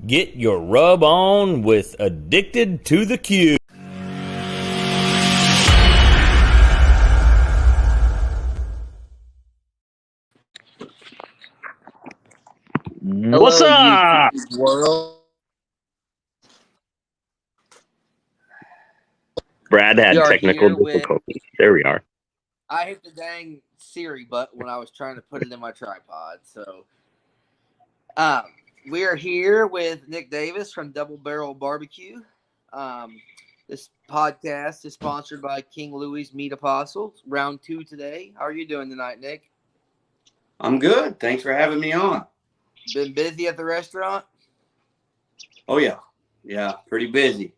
Get your rub on with Addicted to the Q. What's Hello, up? YouTube world. Brad We had are technical here with. difficulties. There we are. I hit the dang Siri button when I was trying to put it in my tripod. So, we are here with Nick Davis from Double Barrel BBQ. This podcast is sponsored by King Louis Meat Apostles. Round 2 today. How are you doing tonight, Nick? I'm good. Thanks for having me on. Been busy at the restaurant? Oh, yeah. Yeah, pretty busy.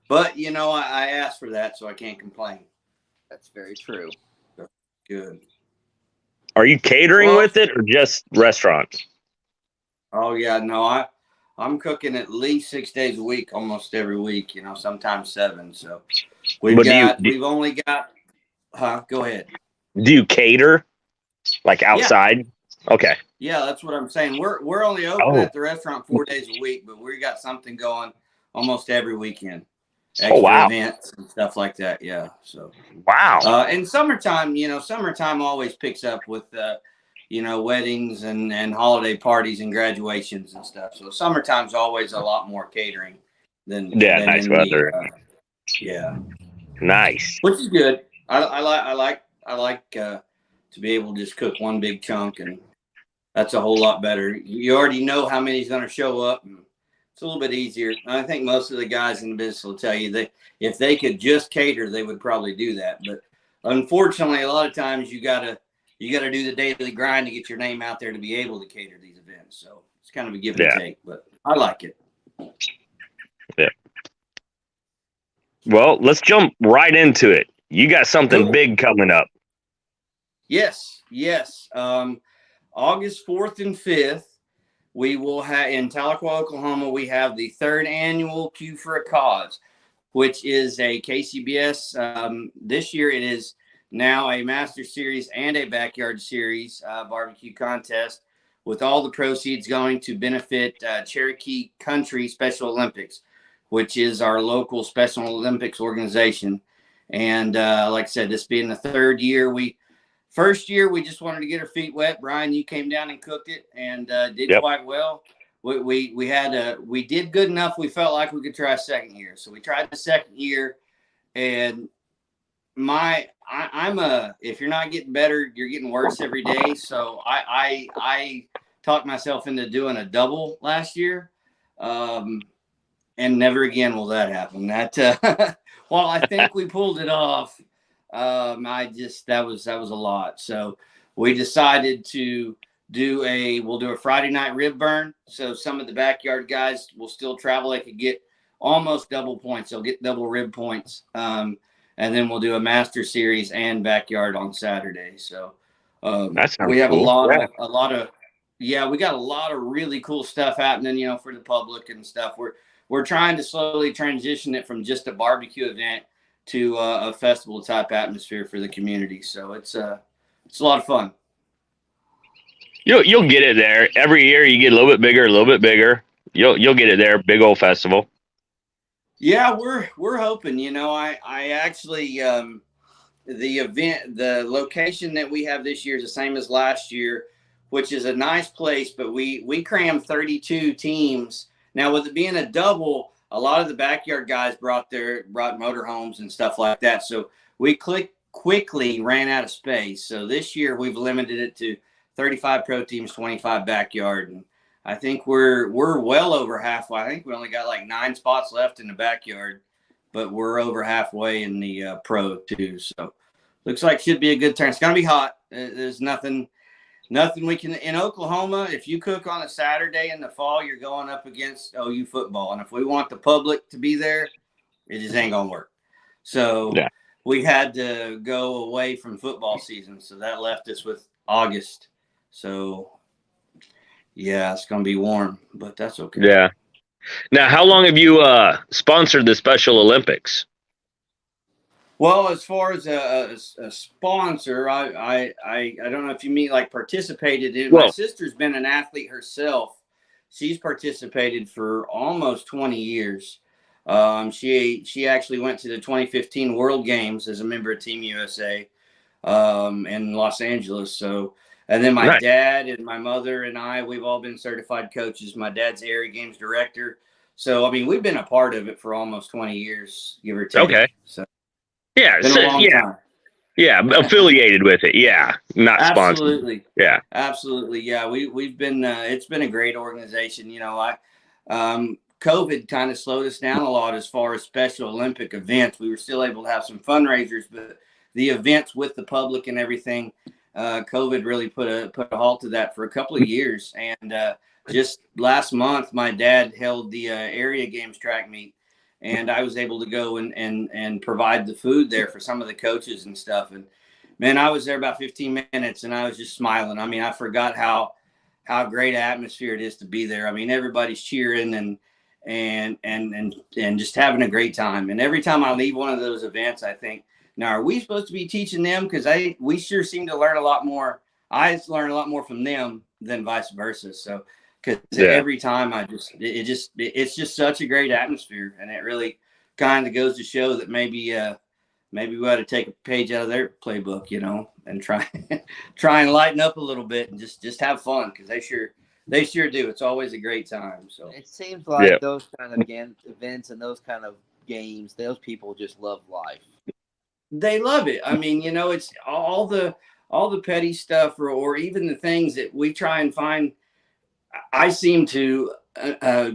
But, you know, I asked for that, so I can't complain. That's very true. Good. Are you catering Well- with it or just restaurants? Oh, yeah. No, I'm cooking at least 6 days a week, almost every week, you know, sometimes 7. So we've only got, go ahead. Do you cater like outside? Yeah. Okay. Yeah, that's what I'm saying. We're only open at the restaurant 4 days a week, but we got something going almost every weekend. Extra events and stuff like that. Yeah. So wow. And summertime, you know, summertime always picks up with you know, weddings and holiday parties and graduations and stuff. So summertime's always a lot more catering than nice weather. Yeah. Nice. Which is good. I like to be able to just cook one big chunk, and that's a whole lot better. You already know how many's going to show up, and it's a little bit easier. I think most of the guys in the business will tell you that if they could just cater, they would probably do that. But unfortunately, a lot of times you gotta do the daily grind to get your name out there to be able to cater these events. So it's kind of a give and take, but I like it. Yeah. Well, let's jump right into it. You got something big coming up. Yes. August 4th and 5th, we will have in Tahlequah, Oklahoma. We have the 3rd annual Q for a Cause, which is a KCBS. This year it is now a Master Series and a Backyard Series barbecue contest, with all the proceeds going to benefit Cherokee Country Special Olympics, which is our local Special Olympics organization. And like I said, this being the 3rd year, first year we just wanted to get our feet wet. Brian, you came down and cooked it and did quite well. We did good enough. We felt like we could try a 2nd year, so we tried the 2nd year. And if you're not getting better, you're getting worse every day. So I talked myself into doing a double last year, and never again will that happen. That while I think we pulled it off, that was a lot. So we decided to we'll do a Friday night rib burn. So some of the backyard guys will still travel. They could get almost double points. They'll get double rib points. And then we'll do a Master Series and backyard on Saturday. So we have cool. We got a lot of really cool stuff happening, you know, for the public and stuff. We're trying to slowly transition it from just a barbecue event to a festival type atmosphere for the community. So it's a lot of fun. You'll get it there. Every year you get a little bit bigger. You'll get it there. Big old festival. Yeah, we're hoping. You know, I actually the location that we have this year is the same as last year, which is a nice place. But we crammed 32 teams. Now, with it being a double, a lot of the backyard guys brought motorhomes and stuff like that. So we quickly ran out of space. So this year we've limited it to 35 pro teams, 25 backyard, and I think we're well over halfway. I think we only got like 9 spots left in the backyard, but we're over halfway in the pro too. So looks like it should be a good turn. It's gonna be hot. There's nothing we can in Oklahoma. If you cook on a Saturday in the fall, you're going up against OU football, and if we want the public to be there, it just ain't gonna work. So we had to go away from football season, so that left us with August. So. Yeah, it's going to be warm, but that's okay. Yeah. Now, how long have you sponsored the Special Olympics? Well, as far as a sponsor, I don't know if you mean like participated in. My sister's been an athlete herself, she's participated for almost 20 years. She actually went to the 2015 World Games as a member of Team USA in Los Angeles. So, and then my dad and my mother and I, we've all been certified coaches. My dad's area games director. So, I mean, we've been a part of it for almost 20 years, give or take. Okay. So, Yeah. it's been a long time. Yeah. Affiliated with it. Yeah. Not sponsored. Absolutely. Yeah. Absolutely. Yeah. We've been, it's been a great organization. You know, COVID kind of slowed us down a lot as far as Special Olympic events. We were still able to have some fundraisers, but the events with the public and everything, COVID really put a halt to that for a couple of years. And just last month, my dad held the area games track meet, and I was able to go and provide the food there for some of the coaches and stuff. And man, I was there about 15 minutes, and I was just smiling. I mean, I forgot how great atmosphere it is to be there. I mean, everybody's cheering and just having a great time. And every time I leave one of those events, I think, now, are we supposed to be teaching them? Because we sure seem to learn a lot more. I learn a lot more from them than vice versa. So, because every time it's just such a great atmosphere, and it really kind of goes to show that maybe we ought to take a page out of their playbook, you know, and try and lighten up a little bit and just have fun, because they sure do. It's always a great time. So it seems like those kind of events and those kind of games, those people just love life. They love it. I mean, you know, it's all the petty stuff or even the things that we try and find. I seem to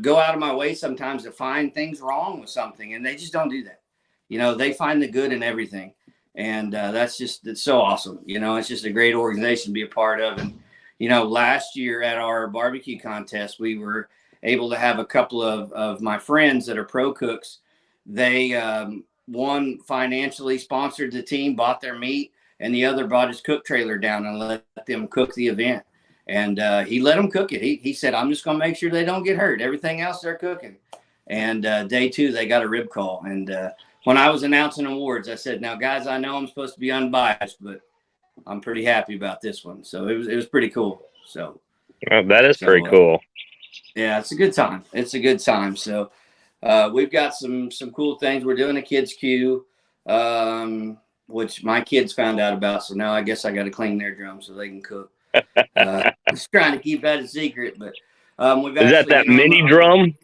go out of my way sometimes to find things wrong with something, and they just don't do that. You know, they find the good in everything. And it's so awesome. You know, it's just a great organization to be a part of. And, you know, last year at our barbecue contest, we were able to have a couple of my friends that are pro cooks. They, one financially sponsored the team, bought their meat, and the other brought his cook trailer down and let them cook the event. And he let them cook it. He said, I'm just going to make sure they don't get hurt. Everything else they're cooking. And day 2, they got a rib call. And when I was announcing awards, I said, now, guys, I know I'm supposed to be unbiased, but I'm pretty happy about this one. So it was pretty cool. So that is pretty cool. Yeah, it's a good time. It's a good time. So we've got some cool things. We're doing a kids queue, which my kids found out about. So now I guess I got to clean their drums so they can cook. Just trying to keep that a secret, but we've is that mini drum?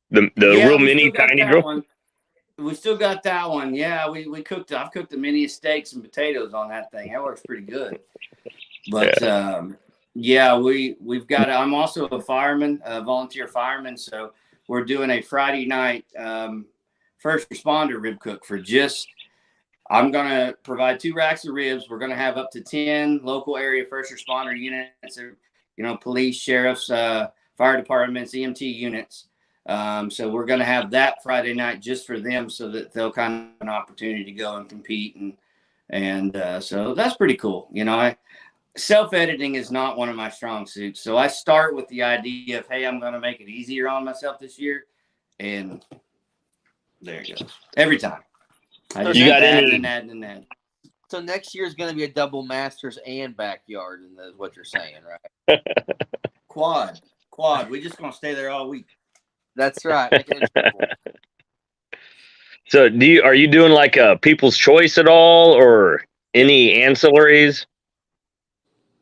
The real mini tiny drum? We still got that one. Yeah, we cooked. I've cooked the mini steaks and potatoes on that thing. That works pretty good. But we've got. I'm also a fireman, a volunteer fireman. So we're doing a Friday night first responder rib cook for just. I'm going to provide 2 racks of ribs. We're going to have up to 10 local area first responder units, you know, police, sheriffs, fire departments, EMT units. So we're going to have that Friday night just for them so that they'll kind of have an opportunity to go and compete. And so that's pretty cool. You know, self-editing is not one of my strong suits. So I start with the idea of, hey, I'm going to make it easier on myself this year. And there you go. Every time. So you got any? So next year is going to be a double masters and backyard, and that's what you're saying, right? Quad. We're just going to stay there all week. That's right. So are you doing like a people's choice at all, or any ancillaries?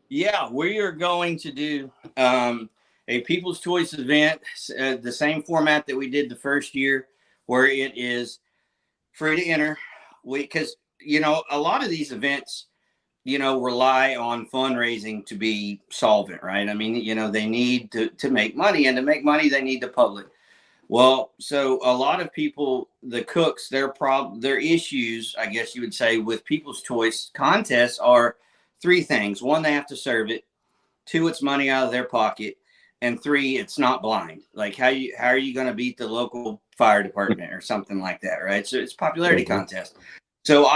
Yeah, we are going to do a people's choice event, the same format that we did the first year, where it is free to enter. Because, you know, a lot of these events, you know, rely on fundraising to be solvent, right? I mean, you know, they need to make money, and to make money, they need the public. Well, so a lot of people, the cooks, their issues, I guess you would say, with people's choice contests are 3 things. 1, they have to serve it. 2, it's money out of their pocket. And 3, it's not blind. Like how are you going to beat the local fire department or something like that, right? So it's a popularity contest. So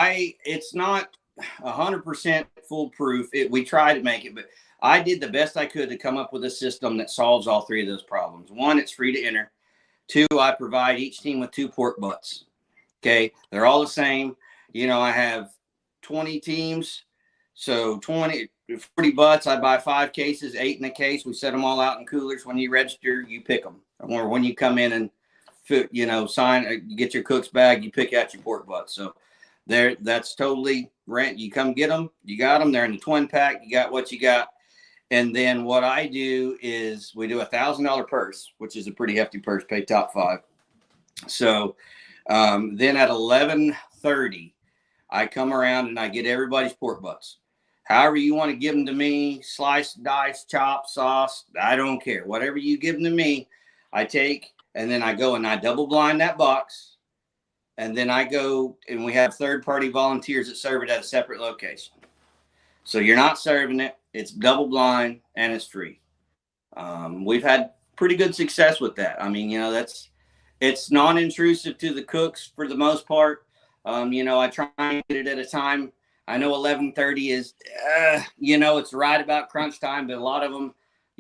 it's not 100% foolproof. We try to make it, but I did the best I could to come up with a system that solves all 3 of those problems. 1, it's free to enter. 2, I provide each team with 2 pork butts. Okay, they're all the same. You know, I have 20 teams, so $40. I buy 5 cases, 8 in a case. We set them all out in coolers. When you register, you pick them. Or when you come in and, you get your cook's bag, you pick out your pork butts. So that's totally rent. You come get them. You got them. They're in the twin pack. You got what you got. And then what I do is we do $1,000 purse, which is a pretty hefty purse, pay top 5. So then at 11:30, I come around and I get everybody's pork butts. However you want to give them to me, sliced, diced, chopped, sauce, I don't care. Whatever you give them to me, I take, and then I go and I double blind that box. And then I go and we have third-party volunteers that serve it at a separate location. So you're not serving it. It's double blind and it's free. We've had pretty good success with that. I mean, it's non-intrusive to the cooks for the most part. I try and get it at a time. I know 11:30 is, it's right about crunch time, but a lot of them,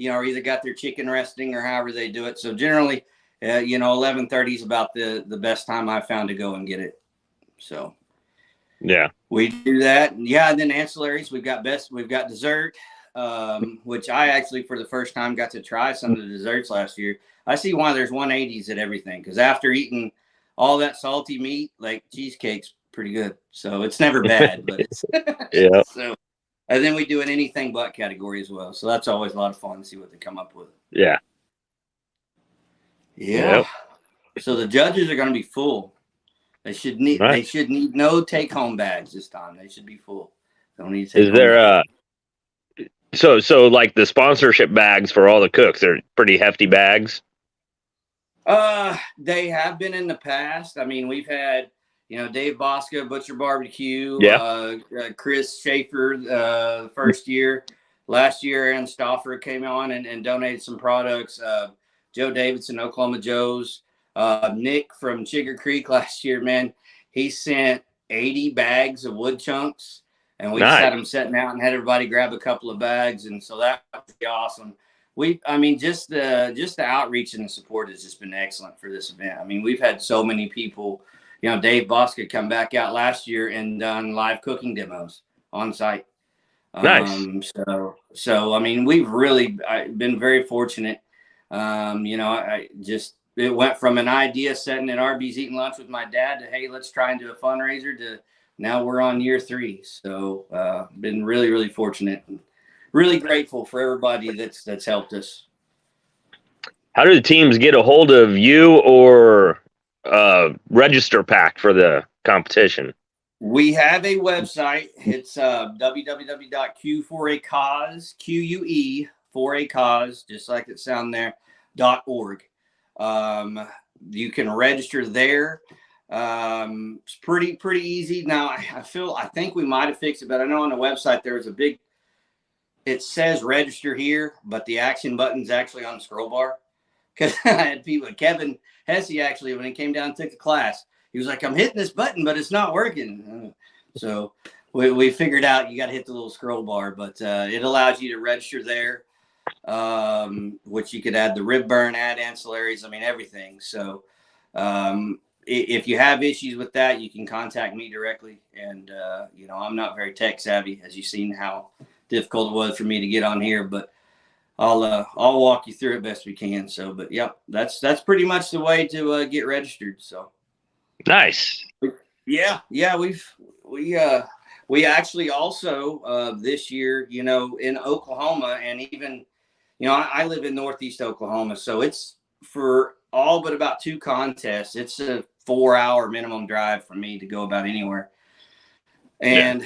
are either got their chicken resting or however they do it. So generally, 11:30 is about the best time I found to go and get it. So yeah, we do that. Yeah. And then ancillaries, we've got dessert, which I actually, for the first time, got to try some of the desserts last year. I see why there's 180s at everything. Cause after eating all that salty meat, like cheesecake's pretty good. So it's never bad, but it's, yeah. So, and then we do an anything but category as well. So that's always a lot of fun to see what they come up with. Yeah. Yeah. Yep. So the judges are going to be full. They should need no take home bags this time. They should be full. Don't need to take Is there so like the sponsorship bags for all the cooks, they're pretty hefty bags? They have been in the past. I mean, we've had, Dave Bosca, Butcher Barbecue, Chris Schaefer, the first year. Last year, Aaron Stauffer came on and donated some products. Joe Davidson, Oklahoma Joe's. Nick from Chigger Creek last year, man, he sent 80 bags of wood chunks, and we just had them sitting out and had everybody grab a couple of bags, and so that was awesome. Just the outreach and the support has just been excellent for this event. I mean, we've had so many people. Dave Bosca come back out last year and done live cooking demos on site. Nice. So I mean, we've really been very fortunate. It went from an idea sitting at Arby's eating lunch with my dad to, hey, let's try and do a fundraiser, to now we're on year 3. So been really, really fortunate and really grateful for everybody that's helped us. How do the teams get a hold of you or register pack for the competition? We have a website. It's www.q4acause, QUE, 4acause, just like it sound there, .org. You can register there. It's pretty easy. Now I think we might have fixed it, but I know on the website there was it says register here, but the action button's actually on the scroll bar. Cause I had people, Kevin Hesse, actually, when he came down and took the class, he was like, I'm hitting this button, but it's not working. So we figured out you got to hit the little scroll bar, but it allows you to register there. Which you could add the rib burn, add ancillaries, everything. So if you have issues with that, you can contact me directly. And I'm not very tech savvy, as you've seen how difficult it was for me to get on here, but I'll walk you through it best we can. So, but yeah, that's pretty much the way to get registered. So nice. Yeah, we actually also this year, in Oklahoma, and even I live in Northeast Oklahoma, so it's for all but about 2 contests. It's a 4-hour minimum drive for me to go about anywhere. And,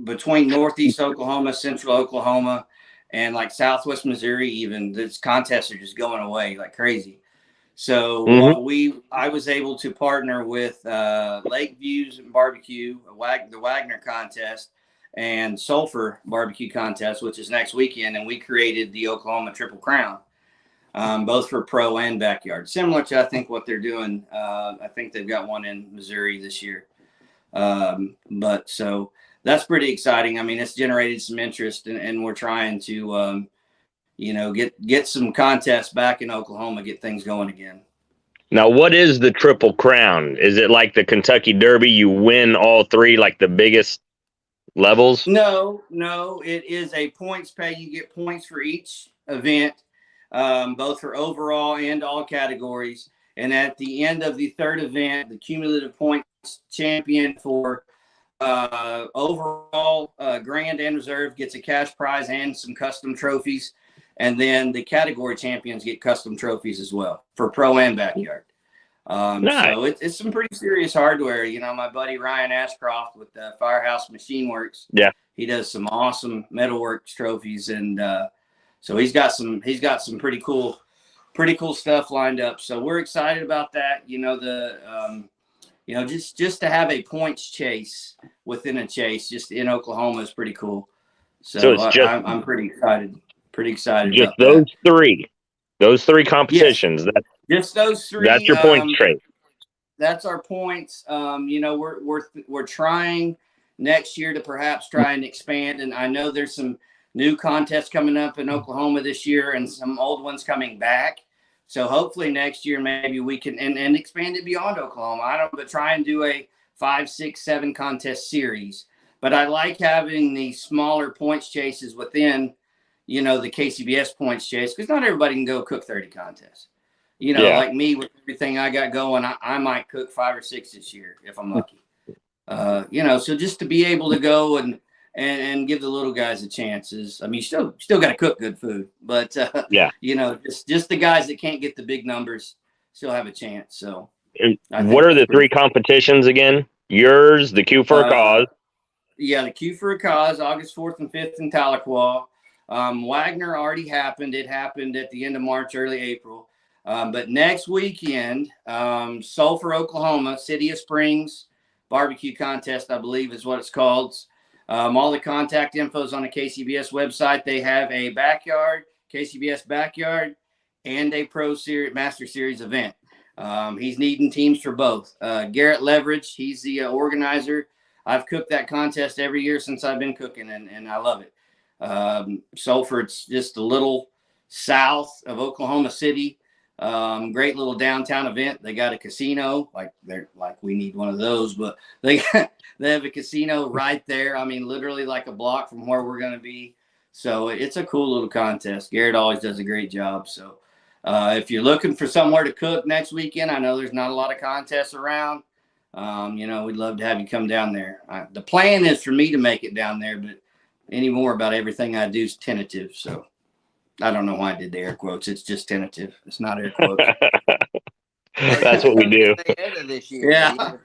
between Northeast Oklahoma, Central Oklahoma, and like Southwest Missouri, even, these contests are just going away like crazy. So I was able to partner with Lake Views and Barbecue, the Wagner contest, and Sulphur Barbecue contest, which is next weekend, and we created the Oklahoma Triple Crown, both for pro and backyard, similar to I think what they're doing. I think they've got one in Missouri this year, but so that's pretty exciting. I mean, it's generated some interest, and we're trying to get some contests back in Oklahoma, get things going again. Now, what is the Triple Crown? Is it like the Kentucky Derby? You win all 3, like the biggest levels? No, it is a points pay. You get points for each event, both for overall and all categories. And at the end of the third event, the cumulative points champion for overall grand and reserve gets a cash prize and some custom trophies. And then the category champions get custom trophies as well for pro and backyard. Nice. So it's some pretty serious hardware. You know, my buddy Ryan Ashcroft with Firehouse Machine Works. Yeah. He does some awesome metalworks trophies, and so he's got some pretty cool stuff lined up. So we're excited about that. You know, just to have a points chase within a chase just in Oklahoma is pretty cool. So it's just, I'm pretty excited. Just about those three competitions. Yes. Just those three. That's your points trade. That's our points. You know, we're trying next year to perhaps try and expand. And I know there's some new contests coming up in Oklahoma this year and some old ones coming back. So hopefully next year, maybe we can and expand it beyond Oklahoma. But try and do a 5, 6, 7 contest series. But I like having the smaller points chases within, you know, the KCBS points chase, because not everybody can go cook 30 contests. You know, like me with everything I got going, I might cook 5 or 6 this year if I'm lucky. You know, so just to be able to go and give the little guys a chance is, I mean, you still got to cook good food, but you know, just the guys that can't get the big numbers still have a chance. So, what are the 3 competitions again? Yours, the Q for a Cause. Yeah, the Q for a Cause, August 4th and 5th in Tahlequah. Wagner already happened. It happened at the end of March, early April. But next weekend, Sulphur, Oklahoma, City of Springs barbecue contest, I believe is what it's called. All the contact info is on the KCBS website. They have a backyard, KCBS backyard, and a Pro Series, Master Series event. He's needing teams for both. Garrett Leverage, he's the organizer. I've cooked that contest every year since I've been cooking, and I love it. Sulphur, it's just a little south of Oklahoma City. Great little downtown event. They got a casino, like we need one of those, but they have a casino right there. I mean, literally like a block from where we're going to be. So it's a cool little contest. Garrett always does a great job. So if you're looking for somewhere to cook next weekend, I know there's not a lot of contests around. You know, we'd love to have you come down there. The plan is for me to make it down there, but any more about everything I do is tentative. So I don't know why I did the air quotes. It's just tentative. It's not air quotes. That's what we do. This year, yeah.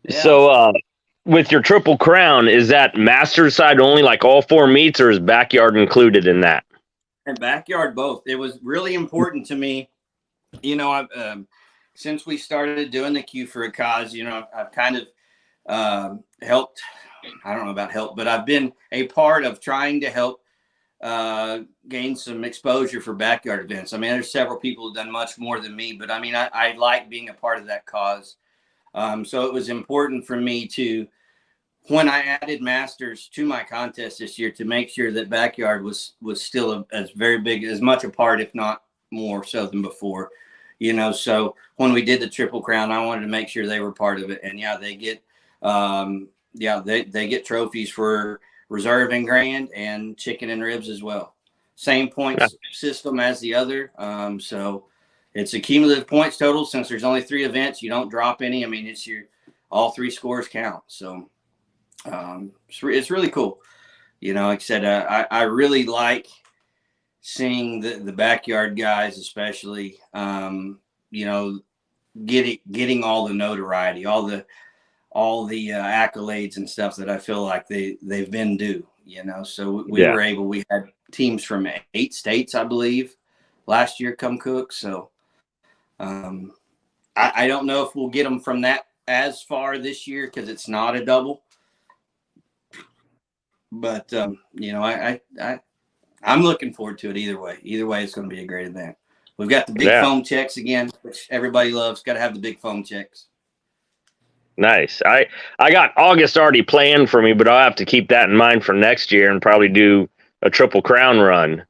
So with your Triple Crown, is that master side only, like all 4 meets, or is backyard included in that? And backyard both. It was really important to me. You know, I've since we started doing the Q for a Cause, you know, I've kind of helped. I don't know about help, but I've been a part of trying to help gain some exposure for backyard events. I mean, there's several people who've done much more than me, but I mean, I like being a part of that cause. So it was important for me to, when I added masters to my contest this year, to make sure that backyard was still as very big, as much a part, if not more so than before, you know. So when we did the Triple Crown, I wanted to make sure they were part of it. And yeah, they get, they get trophies for reserve and grand, and chicken and ribs as well. Same points system as the other. So it's a cumulative points total. Since there's only 3 events, you don't drop any. I mean, it's all 3 scores count. So it's really cool. You know, like I said, I really like seeing the backyard guys, especially, you know, getting all the notoriety, all the accolades and stuff that I feel like they've been due, you know. So we had teams from 8 states, I believe, last year come cook. So I don't know if we'll get them from that as far this year, because it's not a double. But you know, I'm looking forward to it either way. Either way, it's going to be a great event. We've got the big foam checks again, which everybody loves. Got to have the big foam checks. Nice. I got August already planned for me, but I'll have to keep that in mind for next year and probably do a Triple Crown run.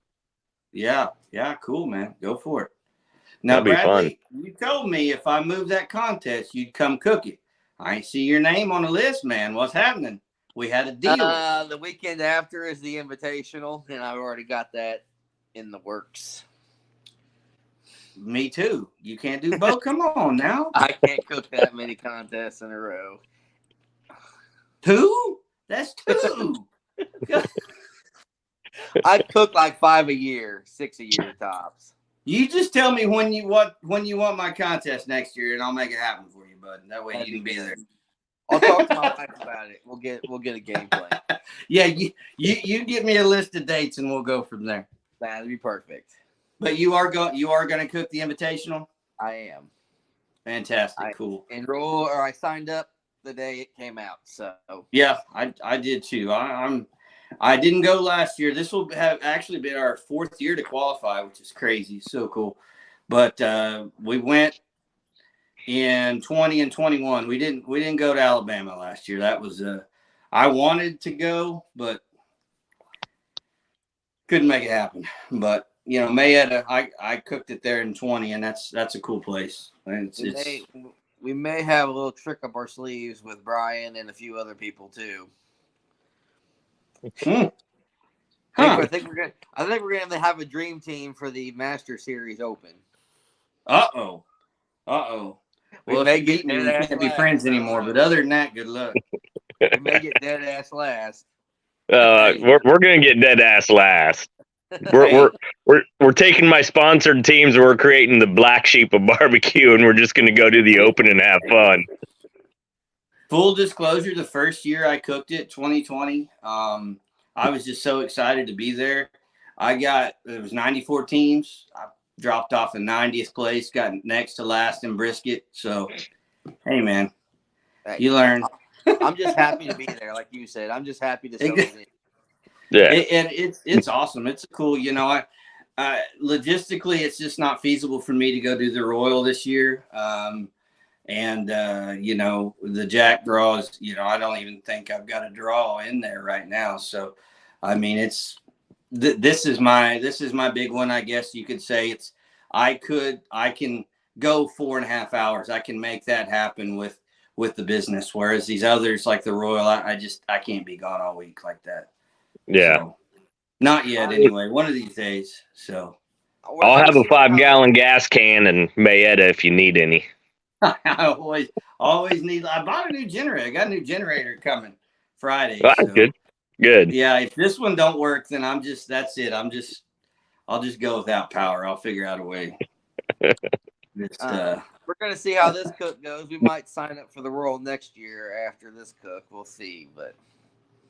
Yeah, cool, man. Go for it. Now, That'd be Bradley, fun. You told me if I moved that contest, you'd come cook it. I ain't see your name on the list, man. What's happening? We had a deal. The weekend after is the Invitational, and I've already got that in the works. Me too. You can't do both. Come on now. I can't cook that many contests in a row. 2? That's 2. I cook like 5 a year, 6 a year tops. You just tell me when you want my contest next year, and I'll make it happen for you, bud. That way you can be there. I'll talk to my wife about it. We'll get a game plan. Yeah, you get me a list of dates, and we'll go from there. That'd be perfect. But you are going to cook the Invitational? I am. Fantastic. Cool. I signed up the day it came out. So yeah, I did too. I didn't go last year. This will have actually been our 4th year to qualify, which is crazy. So cool. But we went in 20 and 21. We didn't go to Alabama last year. That was I wanted to go, but couldn't make it happen. But Mayetta, I cooked it there in 20, and that's a cool place. We may have a little trick up our sleeves with Brian and a few other people too. Huh. I think we're gonna have a dream team for the Master Series Open. Uh-oh. Well, if you beat me, we can't be friends anymore. But other than that, good luck. We may get dead ass last. We're gonna get dead ass last. We're taking my sponsored teams and we're creating the black sheep of barbecue, and we're just gonna go to the Open and have fun. Full disclosure, the first year I cooked it, 2020, I was just so excited to be there. It was 94 teams. I dropped off in 90th place, got next to last in brisket. So, hey, man, you learn. I'm just happy to be there, like you said. I'm just happy to see it. Yeah, and it's awesome. It's cool. Logistically, it's just not feasible for me to go do the Royal this year. The Jack draws, I don't even think I've got a draw in there right now. So, I mean, this is my big one. I guess you could say I can go 4.5 hours. I can make that happen with the business. Whereas these others like the Royal, I can't be gone all week like that. Yeah. So, not yet anyway, one of these days. So I'll have a 5-gallon gas can and Mayetta if you need any. I always need. I bought a new generator. I got a new generator coming Friday. Well, that's good. Yeah, if this one don't work, then that's it. I'll just go without power. I'll figure out a way. We're gonna see how this cook goes. We might sign up for the Royal next year after this cook. We'll see, but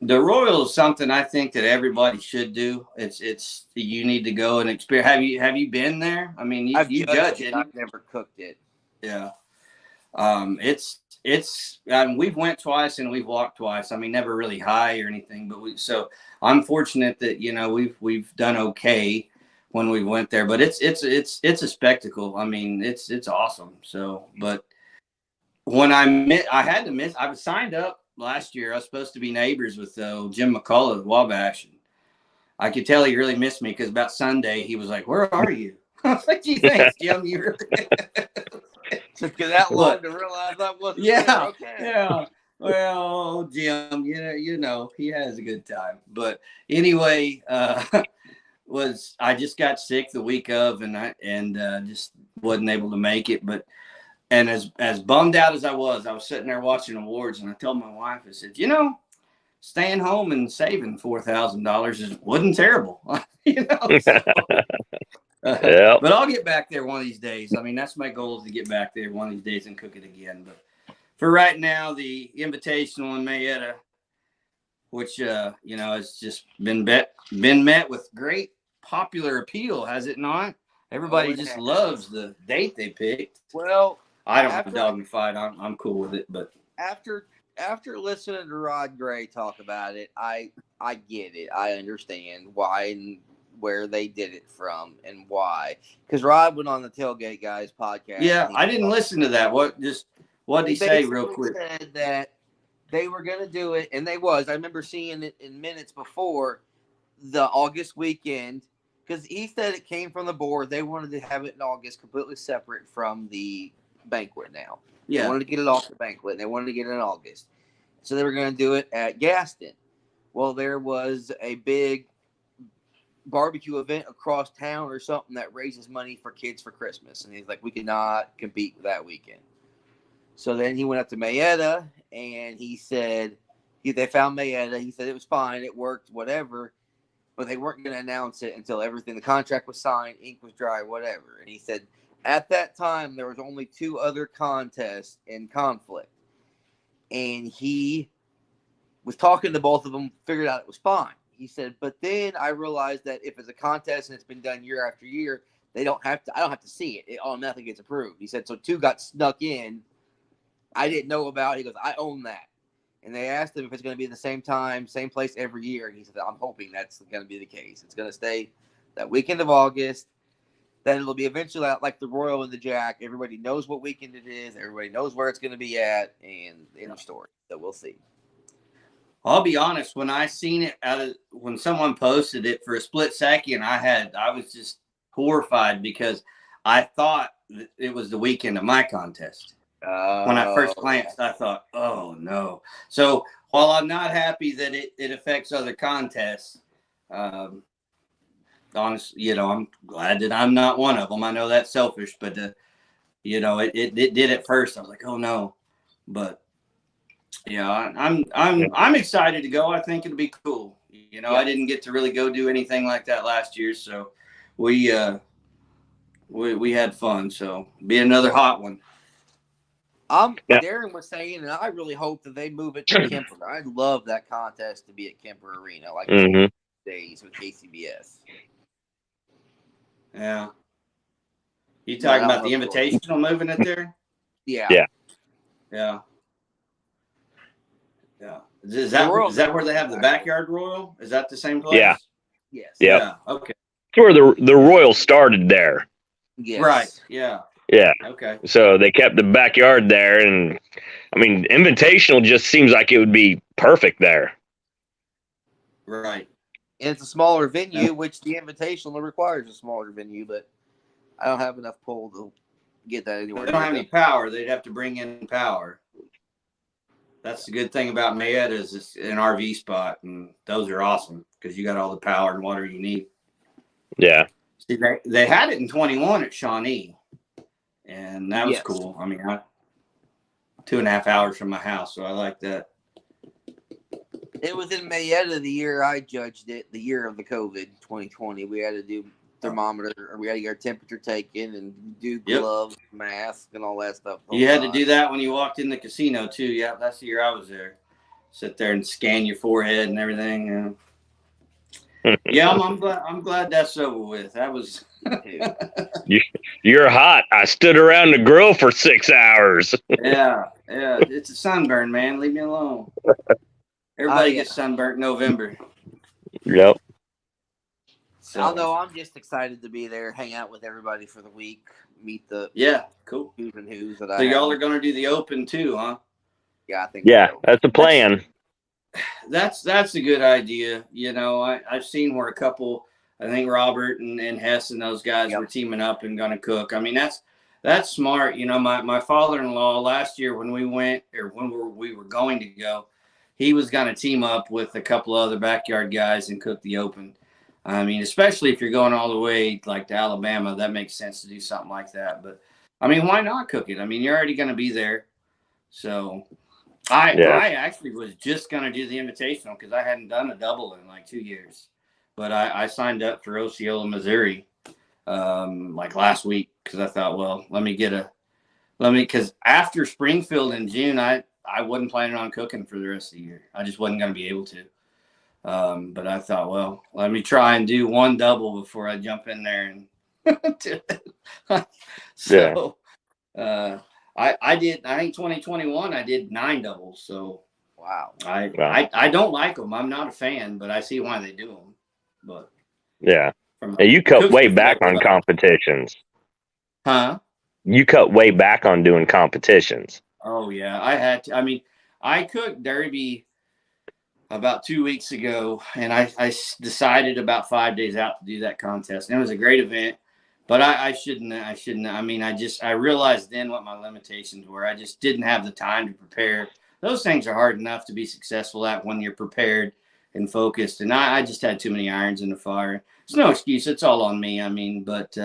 the Royal is something I think that everybody should do. It's you need to go and experience. Have you been there? I mean, you judge it. I've never cooked it. Yeah. We've went twice and we've walked twice. I mean, never really high or anything, but so I'm fortunate that, we've done okay when we went there, but it's a spectacle. I mean, it's awesome. So, but when I was signed up last year. I was supposed to be neighbors with Jim McCullough of Wabash. I could tell he really missed me because about Sunday he was like, "Where are you?" I was like, "Gee, thanks, Jim. You really." Took you that long to realize that wasn't there. Okay. Yeah. Well, Jim, he has a good time. But anyway, I just got sick the week of, and just wasn't able to make it. But as bummed out as I was sitting there watching awards, and I told my wife, I said, staying home and saving $4,000 wasn't terrible. So, Yep. But I'll get back there one of these days. I mean, that's my goal, is to get back there one of these days and cook it again. But for right now, the Invitational in Mayetta, which has just been met with great popular appeal, has it not? Everybody just loves the date they picked. Well, I don't have a dog in the fight. I'm cool with it, but after listening to Rod Gray talk about it, I get it. I understand why and where they did it from and why. Because Rod went on the Tailgate Guys podcast. Yeah, I didn't listen to that. What did he say real quick? He said that they were going to do it, and they was. I remember seeing it in minutes before the August weekend, because he said it came from the board. They wanted to have it in August, completely separate from the banquet now. Yeah. They wanted to get it off the banquet, and they wanted to get it in August. So they were going to do it at Gaston. Well, there was a big barbecue event across town or something that raises money for kids for Christmas. And he's like, we cannot compete with that weekend. So then he went up to Mayetta and he said, they found Mayetta. He said it was fine. It worked, whatever. But they weren't going to announce it until everything, the contract was signed, ink was dry, whatever. And he said at that time, there was only 2 other contests in conflict. And he was talking to both of them, figured out it was fine. He said, but then I realized that if it's a contest and it's been done year after year, I don't have to see it. It automatically gets approved. He said, so 2 got snuck in. I didn't know about. He goes, I own that. And they asked him if it's going to be the same time, same place every year. And he said, I'm hoping that's going to be the case. It's going to stay that weekend of August. Then it'll be eventually like the Royal and the Jack. Everybody knows what weekend it is. Everybody knows where it's going to be at. And end of story. So we'll see. I'll be honest. When I seen it when someone posted it for a split second, I was just horrified because I thought it was the weekend of my contest. When I first glanced, I thought, oh no. So while I'm not happy that it affects other contests, honestly, I'm glad that I'm not one of them. I know that's selfish, but it did at first. I was like, oh no, but yeah, I'm excited to go. I think it'll be cool. I didn't get to really go do anything like that last year, so we had fun. So be another hot one. Darren was saying, and I really hope that they move it to Kemper. I'd love that contest to be at Kemper Arena, like days with KCBS. Yeah. You talking about the Invitational moving it there? Yeah. Yeah. Is that where they have the Backyard Royal? Is that the same place? Yeah. Yes. Yeah. Okay. That's where the Royal started there. Yes. Right. Yeah. Yeah. Okay. So they kept the backyard there, and I mean, Invitational just seems like it would be perfect there. Right. And it's a smaller venue, which the Invitational requires a smaller venue, but I don't have enough pull to get that anywhere. They don't have any power. They'd have to bring in power. That's the good thing about Mayetta is it's an RV spot, and those are awesome because you got all the power and water you need. Yeah. See, they had it in 21 at Shawnee, and that was cool. I mean, 2.5 hours from my house, so I like that. It was in Mayetta the year I judged it, the year of the COVID 2020. We had to do thermometer, or we had to get our temperature taken and do gloves, mask, and all that stuff. You had to do that when you walked in the casino too. Yeah, that's the year I was there. Sit there and scan your forehead and everything. Yeah, I'm glad that's over with. That was. You're hot. I stood around the grill for 6 hours. Yeah. It's a sunburn, man. Leave me alone. Everybody gets sunburnt in November. Yep. So, although I'm just excited to be there, hang out with everybody for the week, meet the cool who's and who's that. So y'all are going to do the Open too, huh? Yeah, I think. Yeah, that's the plan. That's a good idea. I've seen where a couple, I think Robert and Hess and those guys were teaming up and going to cook. I mean, that's smart. My father-in-law last year when we went, or when we were going to go, he was going to team up with a couple of other backyard guys and cook the Open. I mean, especially if you're going all the way like to Alabama, that makes sense to do something like that. But I mean, why not cook it? I mean, you're already going to be there. So I actually was just going to do the Invitational because I hadn't done a double in like 2 years. But I signed up for Osceola, Missouri, like last week because I thought, well, because after Springfield in June, I wasn't planning on cooking for the rest of the year. I just wasn't going to be able to. But I thought, well, let me try and do one double before I jump in there and do it. So I did, I think 2021, I did 9 doubles. So wow. I don't like them. I'm not a fan, but I see why they do them. But you cut way back on competitions. Huh? You cut way back on doing competitions. Oh yeah, I had to. I mean, I cooked Derby about 2 weeks ago, and I decided about 5 days out to do that contest. And it was a great event, but I shouldn't. I mean, I realized then what my limitations were. I just didn't have the time to prepare. those things are hard enough to be successful at when you're prepared and focused. And I just had too many irons in the fire. It's no excuse. It's all on me. I mean, but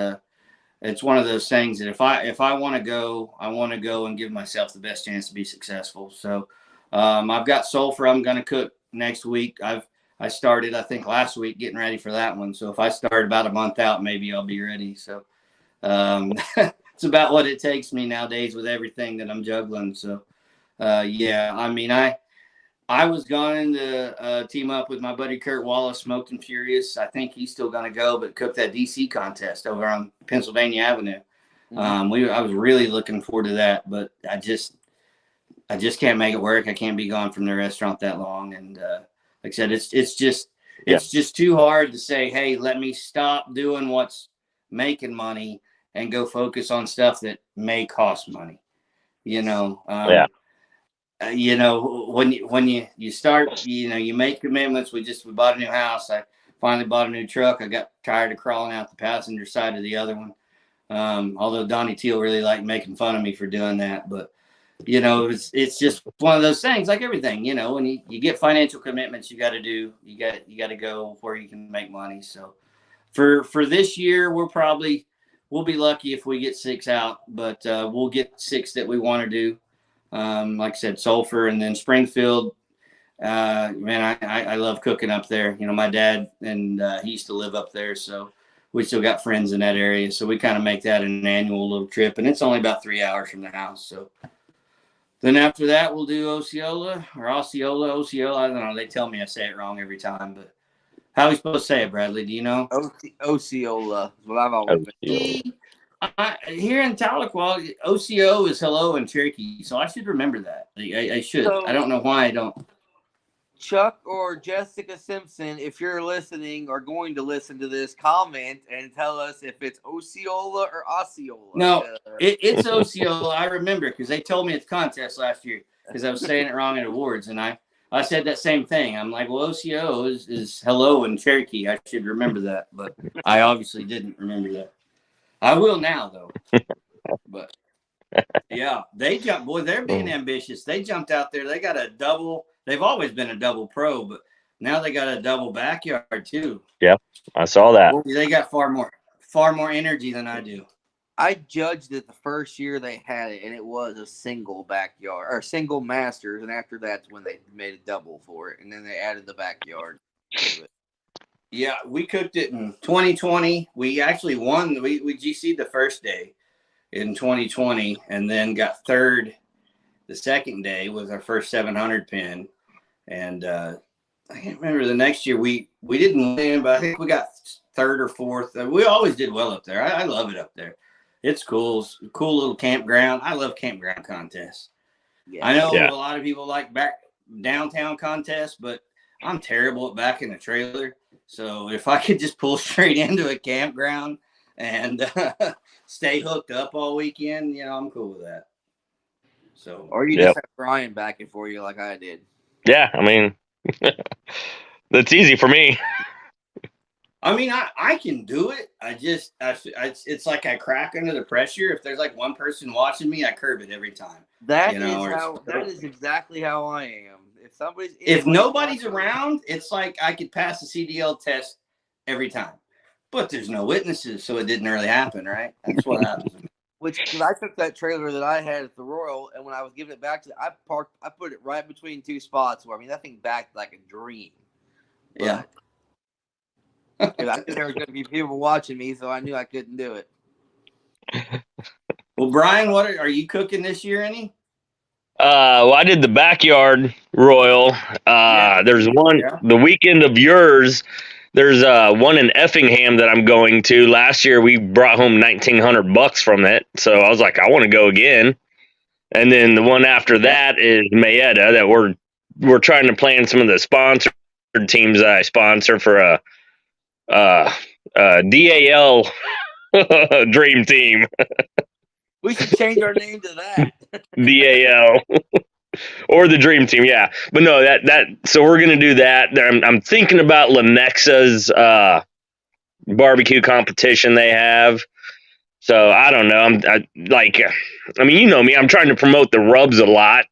it's one of those things that if I want to go, I want to go and give myself the best chance to be successful. So I've got sulfur I'm going to cook next week. I started, I think, last week getting ready for that one. So if I start about a month out, maybe I'll be ready. So it's about what it takes me nowadays with everything that I'm juggling. So yeah, I mean, I was going to team up with my buddy Kurt Wallace, Smoked and Furious. I think he's still going to go, but cook that DC contest over on Pennsylvania Avenue. I was really looking forward to that, but I just can't make it work. I can't be gone from the restaurant that long, and like I said, it's just too hard to say, hey, let me stop doing what's making money and go focus on stuff that may cost money. You know, you know, when you start, you know, you make commitments. We bought a new house. I finally bought a new truck. I got tired of crawling out the passenger side of the other one. Although Donnie Teal really liked making fun of me for doing that, but you know, it's just one of those things, like everything, you know, when you get financial commitments, you got to go where you can make money. So for this year, we'll be lucky if we get 6 out, but we'll get 6 that we want to do. Like I said, Sulphur, and then Springfield. Man, I love cooking up there. You know, my dad and he used to live up there, so we still got friends in that area. So we kind of make that an annual little trip, and it's only about 3 hours from the house. So then after that, we'll do Osceola. I don't know. They tell me I say it wrong every time, but how are we supposed to say it, Bradley? Do you know? Osceola is what I've always been. Here in Tahlequah, OCO is hello in Cherokee, so I should remember that. I should. So, I don't know why I don't. Chuck or Jessica Simpson, if you're listening or going to listen to this, comment and tell us if it's Osceola or Osceola. No, it's Osceola. I remember because they told me at the contest last year because I was saying it wrong at awards, and I said that same thing. I'm like, well, OCO is hello in Cherokee. I should remember that, but I obviously didn't remember that. I will now, though. But yeah, they jumped. Boy, they're being ambitious. They jumped out there. They got a double. They've always been a double pro, but now they got a double backyard too. Yeah, I saw that. They got far more energy than I do. I judged it the first year they had it, and it was a single backyard or single masters, and after that's when they made a double for it, and then they added the backyard. Yeah, we cooked it in 2020. We actually won. We GC'd the first day in 2020, and then got third the second day with our first 700 pin. And I can't remember the next year. We didn't win, but I think we got third or fourth. We always did well up there. I love it up there. It's cool. It's a cool little campground. I love campground contests. Yeah. I know a lot of people like back downtown contests, but I'm terrible at backing a trailer. So if I could just pull straight into a campground and stay hooked up all weekend, you know, I'm cool with that. So, or you just have Brian backing for you like I did. Yeah, I mean, that's easy for me. I mean, I can do it. It's like I crack under the pressure. If there's like one person watching me, I curb it every time. That is exactly how I am. If nobody's around, it's like I could pass the CDL test every time. But there's no witnesses, so it didn't really happen, right? That's what happens. Because I took that trailer that I had at the Royal, and when I was giving it back I put it right between two spots where, I mean, that thing backed like a dream. But, yeah. I knew there was going to be people watching me, so I knew I couldn't do it. Well, Brian, what are you cooking this year, any? Well, I did the backyard Royal. There's one the weekend of yours. There's one in Effingham that I'm going to. Last year we brought home $1,900 from it, so I was like, I want to go again. And then the one after that is Mayetta that we're trying to plan some of the sponsored teams that I sponsor for a DAL dream team. We should change our name to that. DAL. Or the dream team, yeah. But no, that so we're gonna do that. I'm thinking about Lenexa's barbecue competition they have. So I don't know. I mean, you know me. I'm trying to promote the rubs a lot.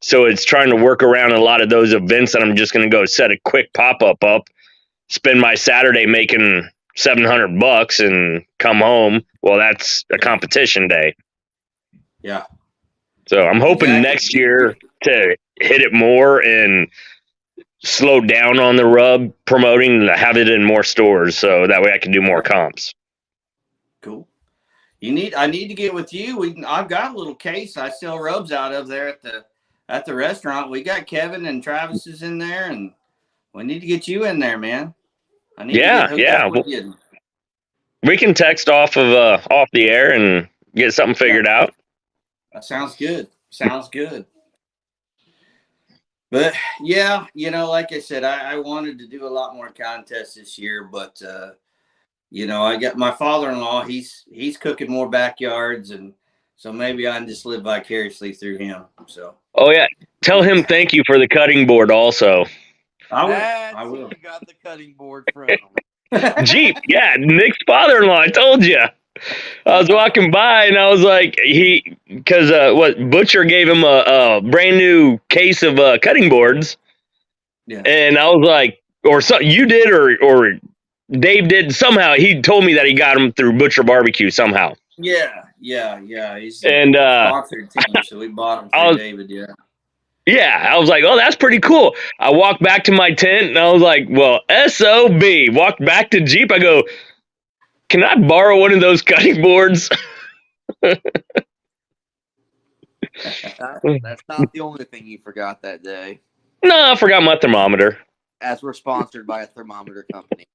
So it's trying to work around a lot of those events that I'm just going to go set a quick pop-up up, spend my Saturday making $700 and come home. Well, that's a competition day. Yeah. So I'm hoping Exactly. next year to hit it more and slow down on the rub promoting, to have it in more stores, so that way I can do more comps. Cool. I need to get with you. I've got a little case I sell rubs out of there at the restaurant. We got Kevin and Travis's in there, and we need to get you in there, man. I need to get hooked up with you. We can text off the air and get something figured out. That sounds good. Sounds good. But yeah, like I said, I wanted to do a lot more contests this year, but I got my father-in-law. He's cooking more backyards, and so maybe I can just live vicariously through him. So. Oh yeah, tell him thank you for the cutting board also. I will. That's I will. who you got the cutting board from. Jeep, yeah, Nick's father-in-law. I told you. I was walking by and I was like, because Butcher gave him a brand new case of cutting boards. Yeah. And I was like, you did, or Dave did somehow. He told me that he got them through Butcher Barbecue somehow. Yeah. He's sponsored team, so we bought them through David. Yeah. Yeah, I was like, oh, that's pretty cool. I walked back to my tent and I was like, well, SOB. Walked back to Jeep. I go, can I borrow one of those cutting boards? That's not the only thing you forgot that day. No, I forgot my thermometer. As we're sponsored by a thermometer company.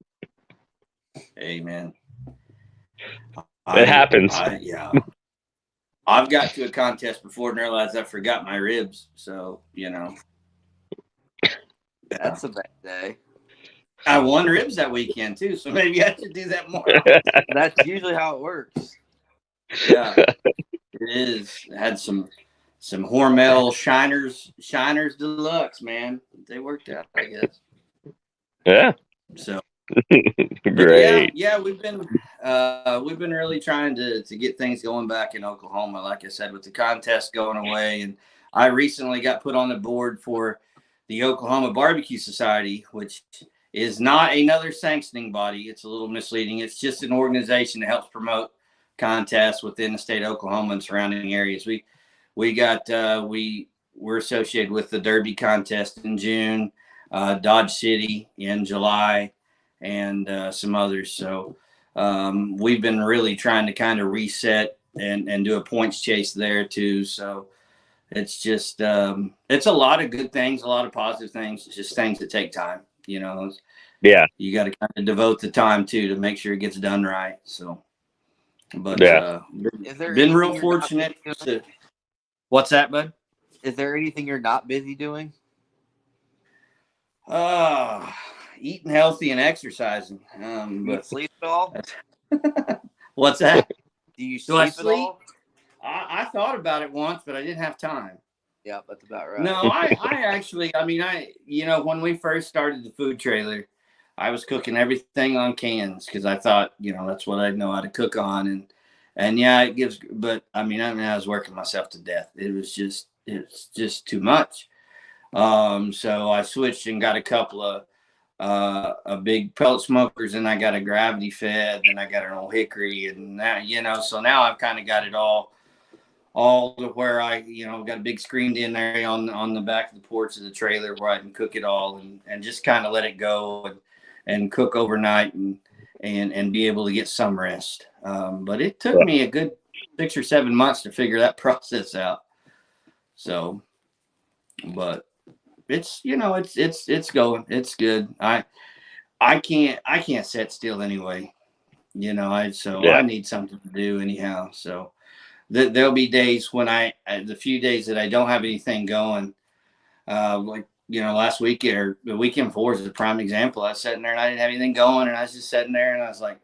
Hey, man. It happens. Yeah. I've got to a contest before and realized I forgot my ribs. So, That's a bad day. I won ribs that weekend too, so maybe I should do that more. That's usually how it works. Yeah, it is. I had some Hormel Shiners Deluxe, man. They worked out, I guess. Yeah. So great. Yeah, we've been really trying to get things going back in Oklahoma. Like I said, with the contest going away, and I recently got put on the board for the Oklahoma Barbecue Society, which is not another sanctioning body. It's a little misleading. It's just an organization that helps promote contests within the state of Oklahoma and surrounding areas. We're associated with the Derby contest in June, Dodge City in July, and some others. So we've been really trying to kind of reset and do a points chase there too. So it's just it's a lot of good things, a lot of positive things. It's just things that take time. Yeah, you got to kind of devote the time to make sure it gets done right. So, but been real fortunate. What's that, bud? Is there anything you're not busy doing? Eating healthy and exercising. Do you sleep at all? What's that? Do you sleep at all? I thought about it once, but I didn't have time. Yeah, that's about right. No, I actually, when we first started the food trailer, I was cooking everything on cans because I thought, that's what I know how to cook on. And yeah, it gives, but I was working myself to death. It's just too much. So I switched and got a couple of a big pellet smokers, and I got a gravity fed, and I got an old hickory, and now, so now I've kind of got it all to where I, got a big screen in there on the back of the porch of the trailer where I can cook it all and just kind of let it go and cook overnight and be able to get some rest. But it took me a good 6 or 7 months to figure that process out. So, but it's, it's going, it's good. I can't sit still anyway, I need something to do anyhow. So there'll be days when the few days that I don't have anything going, like, last week or the weekend before is a prime example. I was sitting there and I didn't have anything going, and I was just sitting there and I was like,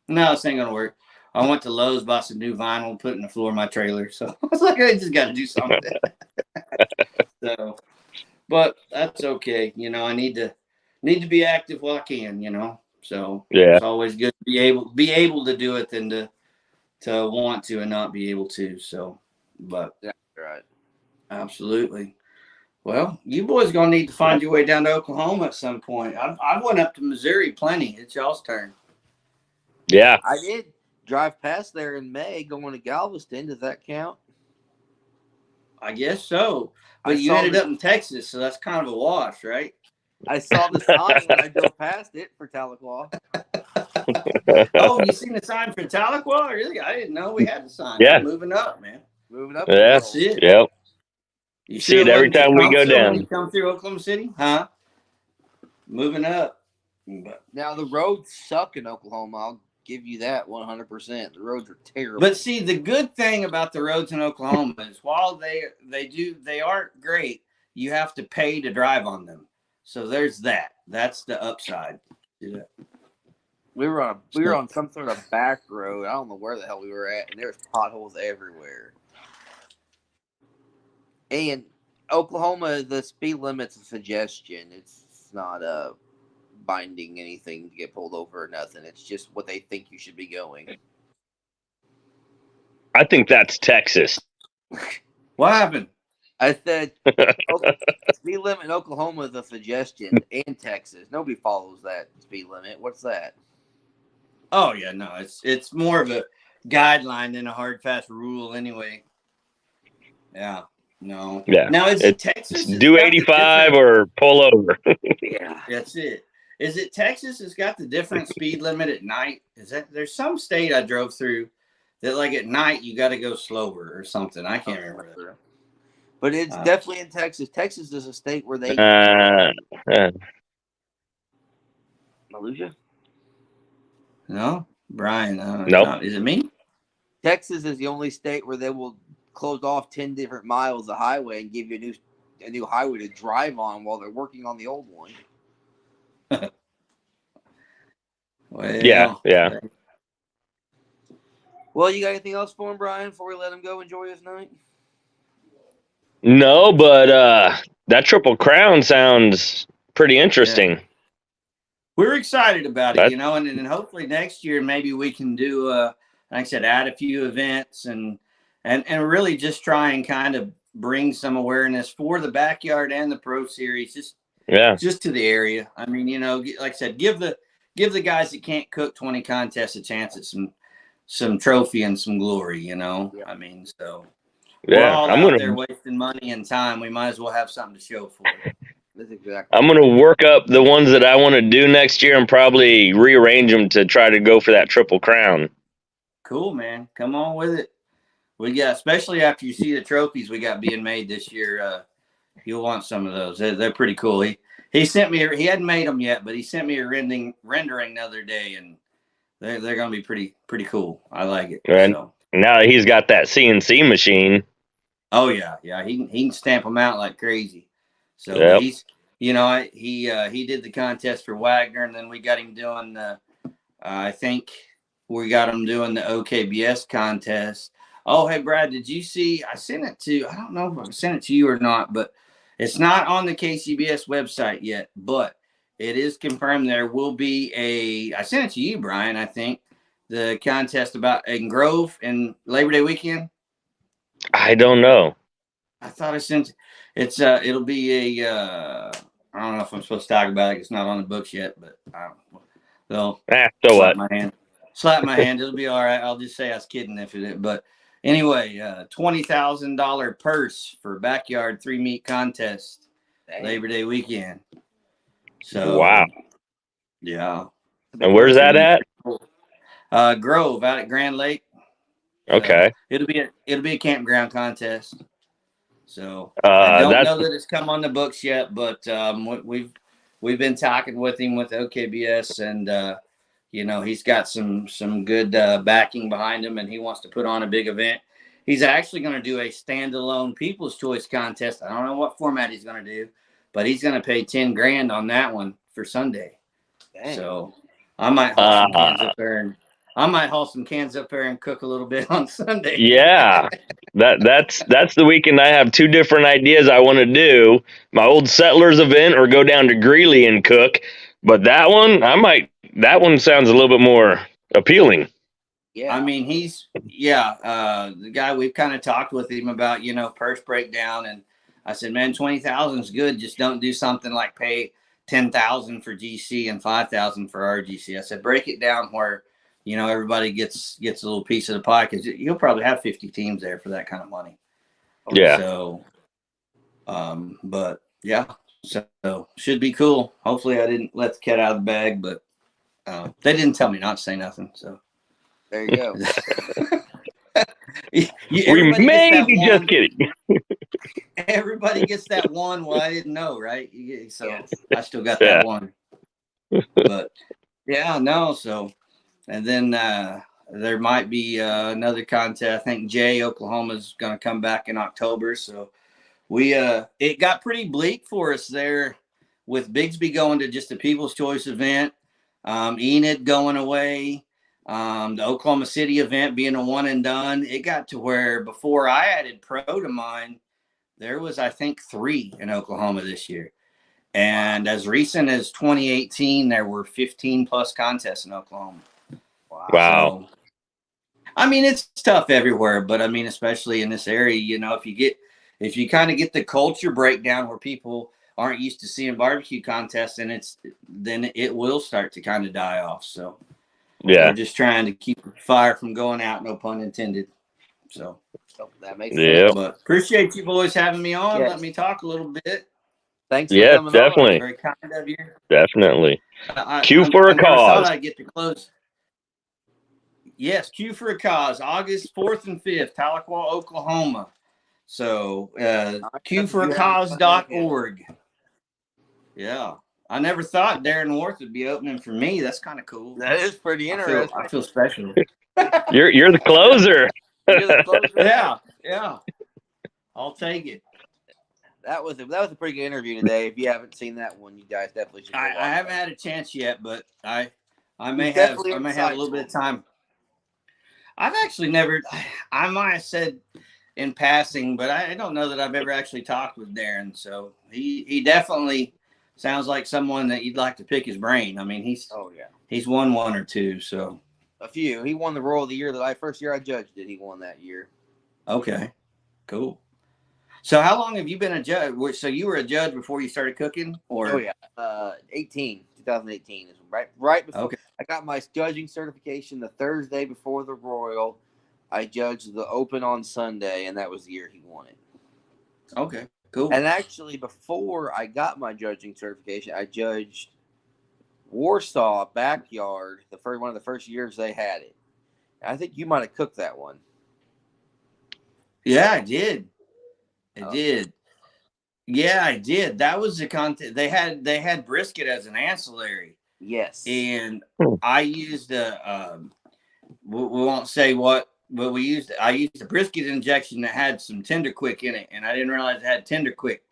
no, this ain't gonna work. I went to Lowe's, bought some new vinyl, put it in the floor of my trailer. So I was like, I just got to do something. So, but that's okay. I need to be active while I can. So it's always good to be able to do it than to want to and not be able to. So, but that's right. Absolutely. Well, you boys gonna need to find your way down to Oklahoma at some point. I went up to Missouri plenty. It's y'all's turn. Yeah. I did drive past there in May going to Galveston. Does that count? I guess so. I But you saw ended the- up in Texas, so that's kind of a wash, right? I saw the sign when I drove past it for Tahlequah. Oh, you seen the sign for Tahlequah? Really? I didn't know we had the sign. Yeah. We're moving up, man. Moving up. Yeah. That's it. Yep. You See sure it it every wasn't time we go Tecumseh when down. you come through Oklahoma City? Huh? Moving up. But Now the roads suck in Oklahoma. I'll give you that 100%. The roads are terrible. But see, the good thing about the roads in Oklahoma is while they aren't great, you have to pay to drive on them. So there's that. That's the upside. Yeah. we were on some sort of back road. I don't know where the hell we were at, and there's potholes everywhere. And Oklahoma, the speed limit's a suggestion. It's not binding anything to get pulled over or nothing. It's just what they think you should be going. I think that's Texas. What happened? I said speed limit in Oklahoma is a suggestion, and Texas. Nobody follows that speed limit. What's that? Oh yeah, no, it's more of a guideline than a hard fast rule anyway. Yeah. No. Yeah. Now is it Texas? Do 85 or pull over. Yeah. That's it. Is it Texas has got the different speed limit at night? Is that there's some state I drove through that like at night you got to go slower or something? I can't remember that. But it's definitely in Texas. Texas is a state where they Malusia? No, Brian. Nope. Is it me? Texas is the only state where they will close off 10 different miles of highway and give you a new highway to drive on while they're working on the old one. Well, Yeah. Well, you got anything else for him, Brian, before we let him go enjoy his night? No, but that Triple Crown sounds pretty interesting. Yeah. We're excited about it, and hopefully next year maybe we can do, like I said, add a few events and really just try and kind of bring some awareness for the backyard and the Pro Series, just to the area. I mean, like I said, give the guys that can't cook 20 contests a chance at some trophy and some glory. Yeah. I mean, so. Yeah, We're all out there wasting money and time. We might as well have something to show for it. That's exactly. I'm gonna work up the ones that I want to do next year and probably rearrange them to try to go for that Triple Crown. Cool, man. Come on with it. We got, especially after you see the trophies we got being made this year. You'll want some of those. They're pretty cool. He sent me. He hadn't made them yet, but he sent me a rendering the other day, and they're gonna be pretty cool. I like it. And so. now that he's got that CNC machine. Oh yeah. He can stamp them out like crazy. So Yep. he's, he did the contest for Wagner, and then we got him doing I think we got him doing the OKBS contest. Oh, hey Brad, did you see? I don't know if I sent it to you or not, but it's not on the KCBS website yet, but it is confirmed there will be I sent it to you, Brian, I think, the contest in Grove and Labor Day weekend. I don't know. I thought I sent it'll be I don't know if I'm supposed to talk about it. It's not on the books yet, but they'll So slap what? Slap my hand. It'll be all right. I'll just say I was kidding if it is. But anyway, $20,000 purse for backyard 3-meet contest. Dang. Labor Day weekend. So Wow. Yeah. And where's that at? Grove out at Grand Lake. Okay. It'll be a campground contest. So I don't know that it's come on the books yet, but we've been talking with him with OKBS, and he's got some good backing behind him, and he wants to put on a big event. He's actually going to do a standalone People's Choice contest. I don't know what format he's going to do, but he's going to pay $10,000 on that one for Sunday. Dang. So I might haul some cans up there and cook a little bit on Sunday. Yeah. That's the weekend. I have 2 different ideas I want to do. My old Settlers event or go down to Greeley and cook. But that one sounds a little bit more appealing. Yeah. I mean, the guy, we've kind of talked with him about, purse breakdown. And I said, man, 20,000 is good. Just don't do something like pay 10,000 for GC and 5,000 for RGC. I said, break it down where, everybody gets a little piece of the pie, because you'll probably have 50 teams there for that kind of money. Yeah. So, but yeah, so should be cool. Hopefully I didn't let the cat out of the bag, but they didn't tell me not to say nothing. So There you go. We may be just kidding. Everybody gets that one. Well, I didn't know, right? So Yes. I still got that one. But yeah, no. So, and then there might be another contest. I think Jay, Oklahoma's going to come back in October. So it got pretty bleak for us there, with Bigsby going to just a People's Choice event, Enid going away, the Oklahoma City event being a one and done. It got to where before I added pro to mine, there was, I think, 3 in Oklahoma this year. And as recent as 2018, there were 15 plus contests in Oklahoma. Wow. So, I mean, it's tough everywhere, but I mean, especially in this area, if you kind of get the culture breakdown where people aren't used to seeing barbecue contests, and then it will start to kind of die off. So yeah, we're just trying to keep the fire from going out, no pun intended. So that makes sense. But appreciate you boys having me on. Yes. Let me talk a little bit. Thanks for coming definitely. on. Very kind of you. Definitely. I for a never cause. thought I'd get to close. Yes, Q for a cause. August 4th and 5th, Tahlequah, Oklahoma. So qforacause.org. Yeah. I never thought Darren Worth would be opening for me. That's kind of cool. That is pretty interesting. I feel special. You're the closer. You're the closer. Yeah. I'll take it. That was a pretty good interview today. If you haven't seen that one, you guys definitely should. I haven't had a chance yet, but I may have a little bit of time. I've actually never. I might have said in passing, but I don't know that I've ever actually talked with Darren. So he definitely sounds like someone that you'd like to pick his brain. I mean, he's won one or two. So a few. He won the Royal of the Year. First year I judged it, he won that year. Okay, cool. So how long have you been a judge? So you were a judge before you started cooking, or? Oh yeah, 2018 is right before. Okay. I got my judging certification the Thursday before the Royal. I judged the Open on Sunday, and that was the year he won it. Okay, cool. And actually, before I got my judging certification, I judged Warsaw Backyard, one of the first years they had it. I think you might have cooked that one. Yeah, I did. I did. Yeah, I did. That was the content. They had brisket as an ancillary. Yes. And I used we won't say what, but I used a brisket injection that had some Tender Quick in it, and I didn't realize it had Tender Quick.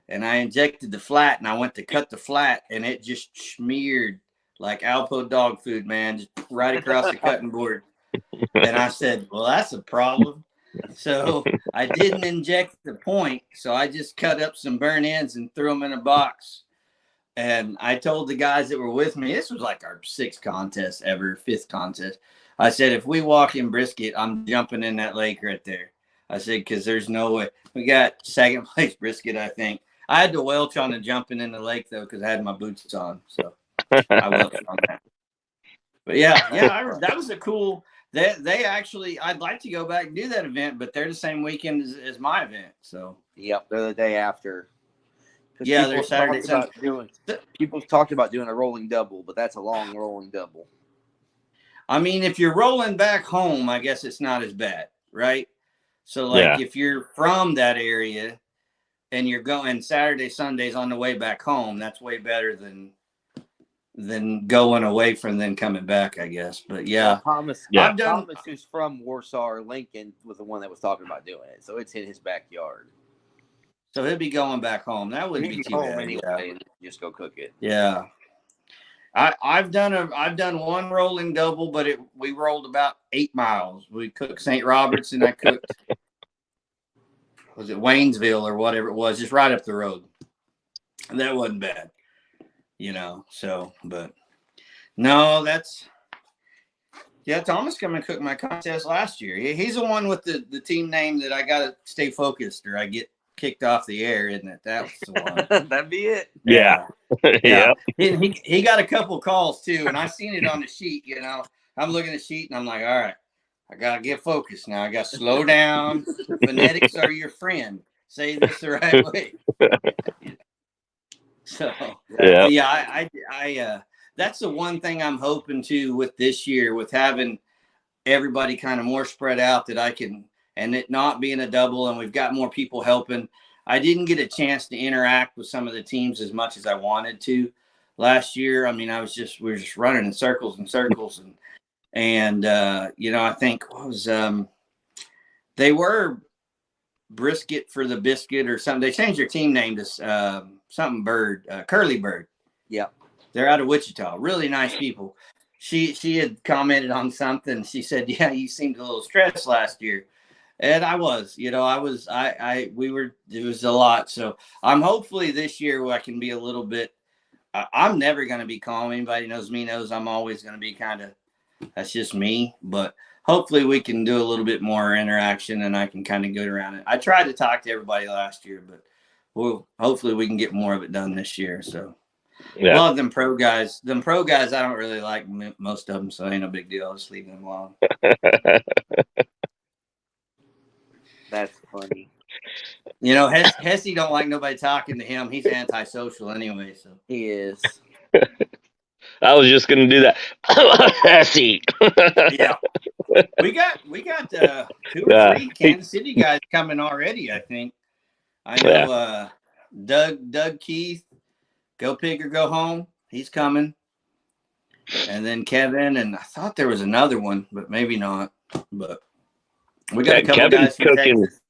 And I injected the flat, and I went to cut the flat, and it just smeared like Alpo dog food, man, just right across the cutting board. And I said, well, that's a problem. So I didn't inject the point. So I just cut up some burn ends and threw them in a box. And I told the guys that were with me, this was like our 5th contest. I said, if we walk in brisket, I'm jumping in that lake right there. I said, because there's no way. We got 2nd place brisket, I think. I had to welch on the jumping in the lake, though, because I had my boots on. So I welched on that. But yeah, that was a cool. They actually, I'd like to go back and do that event, but they're the same weekend as my event. So yep, they're the day after. Yeah, they're Saturday. People talked about doing a rolling double, but that's a long rolling double. I mean, if you're rolling back home, I guess it's not as bad, right? So, if you're from that area and you're going Saturday, Sundays on the way back home, that's way better than going away from then coming back, I guess. But yeah, Thomas, who's from Warsaw or Lincoln, was the one that was talking about doing it. So it's in his backyard. So he'll be going back home. That wouldn't be too bad. Anyway, and just go cook it. Yeah. I've done one rolling double, but we rolled about 8 miles. We cooked St. Roberts, and I cooked was it Waynesville or whatever it was, just right up the road. And that wasn't bad. So, but no, Yeah, Thomas come and cook my contest last year. He's the one with the team name that I got to stay focused or I get kicked off the air, isn't it? That was the one. That'd be it. Yeah. Yeah. Yep. He got a couple calls too, and I seen it on the sheet. I'm looking at the sheet and I'm like, all right, I gotta get focused now. I gotta slow down. Phonetics are your friend. Say this the right way. So Yeah. I that's the one thing I'm hoping to with this year, with having everybody kind of more spread out, that I can, and it not being a double, and we've got more people helping. I didn't get a chance to interact with some of the teams as much as I wanted to last year. I mean, we were just running in circles and circles, and I think they were Brisket for the Biscuit or something. They changed their team name to something Bird, Curly Bird. Yeah. They're out of Wichita. Really nice people. She had commented on something. She said, "Yeah, you seemed a little stressed last year." And I was, it was a lot. So I'm hopefully this year I can be a little bit, I'm never going to be calm. Anybody knows me knows I'm always going to be that's just me. But hopefully we can do a little bit more interaction and I can kind of go around it. I tried to talk to everybody last year, but hopefully we can get more of it done this year. So Yeah. love them pro guys. Them pro guys, I don't really like most of them, so ain't no big deal. I'll just leave them alone. That's funny. Hesse don't like nobody talking to him. He's antisocial anyway, so He is. I was just gonna do that. Hesse. yeah. We got 2 or 3 Kansas City guys coming already, I think. I know Doug Keith, Go Pig or Go Home. He's coming. And then Kevin, and I thought there was another one, but maybe not. But we got a couple guys from Texas.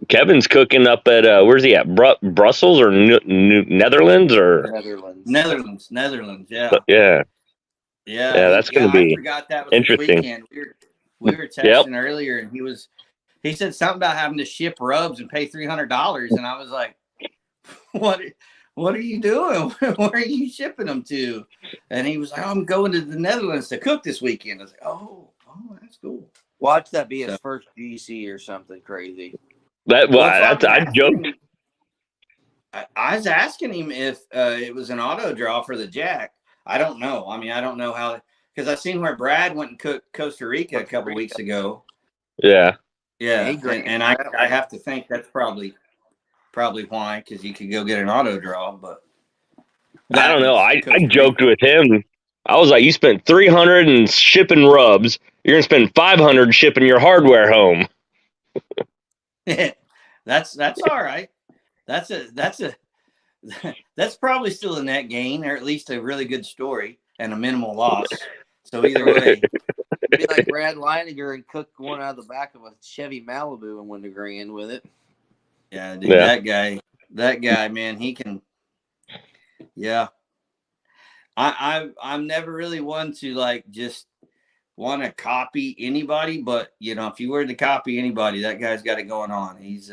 Kevin's cooking up at where's he at? Brussels or Netherlands or Netherlands. Yeah. Yeah, that's going to be I forgot that was interesting. This weekend. We were texting earlier, and he said something about having to ship rubs and pay $300, and I was like, what are you doing? Where are you shipping them to? And he was like, I'm going to the Netherlands to cook this weekend. I was like, oh, that's cool. Watch that be his first GC or something crazy. I joked. I was asking him if it was an auto draw for the Jack. I don't know. I mean, I don't know how, because I seen where Brad went and cooked Costa Rica a couple weeks ago. Yeah. And I have to think that's probably why, because you could go get an auto draw. But I don't know. I joked with him. I was like, you spent $300 in shipping rubs. You're gonna spend $500 shipping your hardware home. That's all right. That's probably still a net gain, or at least a really good story and a minimal loss. So either way, it'd be like Brad Leininger and cook one out of the back of a Chevy Malibu and win the grand with it. Yeah, dude, that guy, man, he can. Yeah, I'm never really one to like just want to copy anybody, but if you were to copy anybody, that guy's got it going on. He's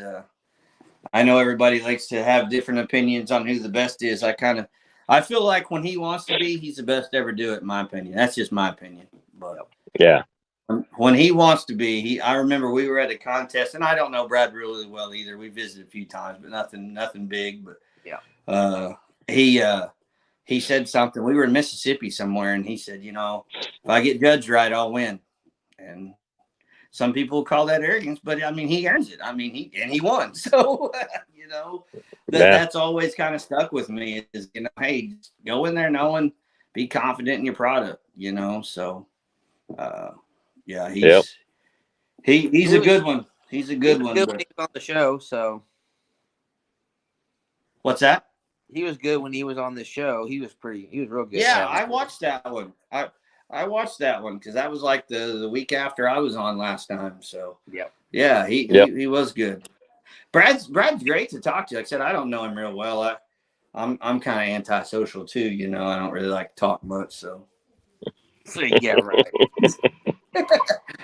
I know everybody likes to have different opinions on who the best is. I feel like when he wants to be, he's the best to ever do it, in my opinion. That's just my opinion. But yeah, when he wants to be, I remember we were at a contest, and I don't know Brad really well either. We visited a few times, but nothing big. But he said something. We were in Mississippi somewhere, and he said, if I get judged right, I'll win. And some people call that arrogance, but I mean, he earns it. I mean, he won. So, that's always kind of stuck with me is, hey, just go in there knowing, be confident in your product, So, he's a good one. He's a good one. Good when he was on the show. So, what's that? He was good when he was on the show. He was real good. Yeah, I watched that one. I watched that one because that was like the week after I was on last time. So he was good. Brad's great to talk to. Like I said, I don't know him real well. I'm kind of antisocial too. I don't really like to talk much. So yeah, right.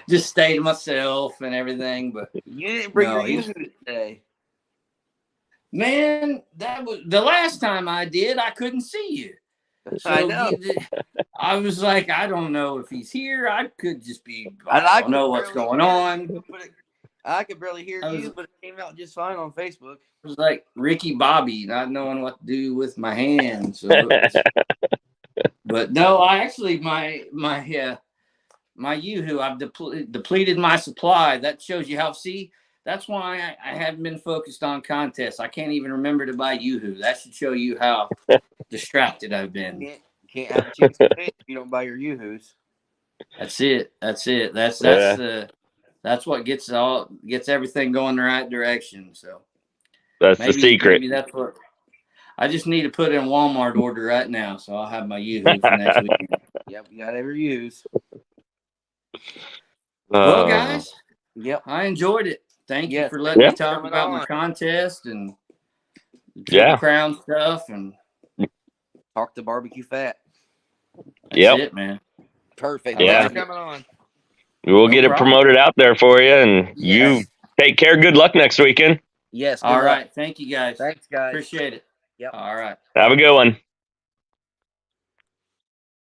Just stay to myself and everything. But you didn't bring your user today. Man, that was the last time I did. I couldn't see you. So I know. I was like, I don't know if he's here. I could just be. And I don't know what's going on. I could barely hear I was- you, but it came out just fine on Facebook. It was like Ricky Bobby, not knowing what to do with my hands. So but no, I actually my Yoo-hoo, I've depleted my supply. That shows you how. See, that's why I haven't been focused on contests. I can't even remember to buy Yoo-hoo. That should show you how distracted I've been. Can't have a chance to win if you don't buy your Yoo-hoos. That's it. That's what gets everything going the right direction. So That's the secret. Maybe that's what I just need to put in a Walmart order right now, so I'll have my Yoo-hoo for next week. Yep, you got every Yoo-hoos. Well, guys, yep, I enjoyed it. Thank you for letting me talk about my contest and the Crown stuff and talk to barbecue fat. That's it, man. Perfect. Yeah. Thanks for coming on. We'll get it promoted out there for you, and you take care. Good luck next weekend. Yes. All right. Thank you, guys. Thanks, guys. Appreciate it. Yep. All right. Have a good one.